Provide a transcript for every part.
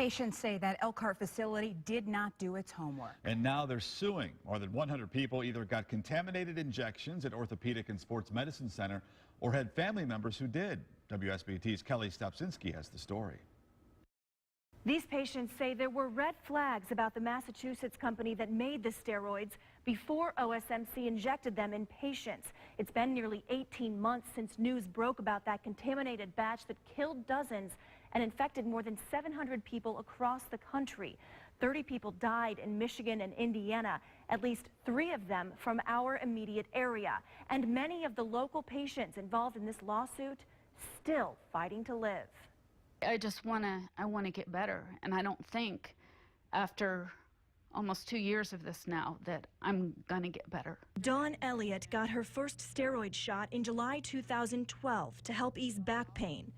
Patients say that Elkhart facility did not do its homework. And now they're suing. More than 100 people either got contaminated injections at Orthopedic and Sports Medicine Center or had family members who did. WSBT's Kelli Stopczynski has the story. These patients say there were red flags about the Massachusetts company that made the steroids before OSMC injected them in patients. It's been nearly 18 months since news broke about that contaminated batch that killed dozens and infected more than 700 people across the country. 30 people died in Michigan and Indiana, at least 3 of them from our immediate area. And many of the local patients involved in this lawsuit still fighting to live. I want to get better, and I don't think after almost 2 years of this now that I'm gonna get better. Dawn Elliott got her first steroid shot in July 2012 to help ease back pain.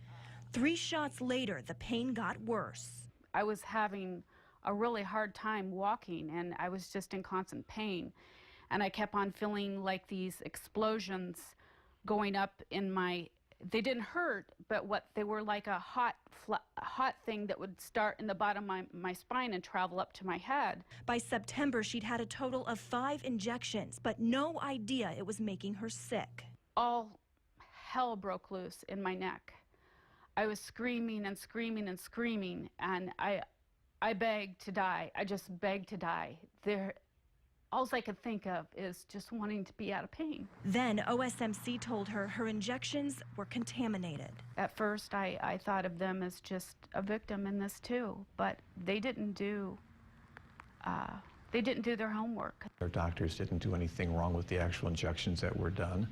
3 shots later, the pain got worse. I was having a really hard time walking, and I was just in constant pain, and I kept on feeling like these explosions going up in my. They didn't hurt, but they were like a hot thing that would start in the bottom of my spine and travel up to my head. By September, she'd had a total of 5 injections, but no idea it was making her sick. All hell broke loose in my neck. I was screaming and screaming and screaming, and I begged to die. I just begged to die. All I could think of is just wanting to be out of pain. Then OSMC told her her injections were contaminated. At first, I thought of them as just a victim in this too, but they didn't do their homework. Our doctors didn't do anything wrong with the actual injections that were done.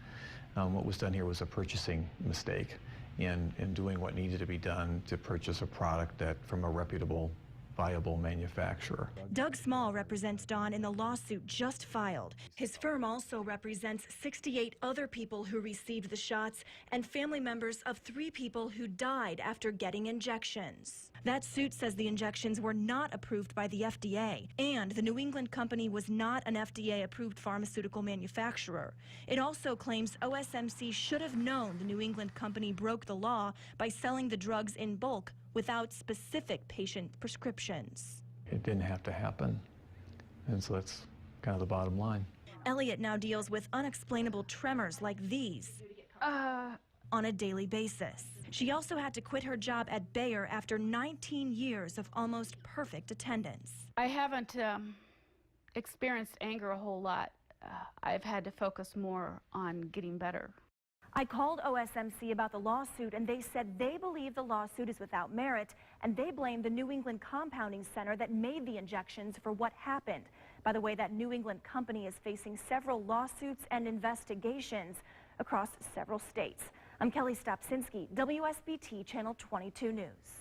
What was done here was a purchasing mistake in doing what needed to be done to purchase a product that from a reputable, viable manufacturer. Doug Small represents Dawn in the lawsuit just filed. His firm also represents 68 other people who received the shots and family members of 3 people who died after getting injections. That suit says the injections were not approved by the FDA, and the New England company was not an FDA-approved pharmaceutical manufacturer. It also claims OSMC should have known the New England company broke the law by selling the drugs in bulk without specific patient prescriptions. It didn't have to happen, and so that's kind of the bottom line. Elliott now deals with unexplainable tremors like these on a daily basis. She also had to quit her job at Bayer after 19 years of almost perfect attendance. I haven't experienced anger a whole lot. I've had to focus more on getting better. I called OSMC about the lawsuit, and they said they believe the lawsuit is without merit, and they blame the New England Compounding Center that made the injections for what happened. By the way, that New England company is facing several lawsuits and investigations across several states. I'm Kelli Stopczynski, WSBT Channel 22 News.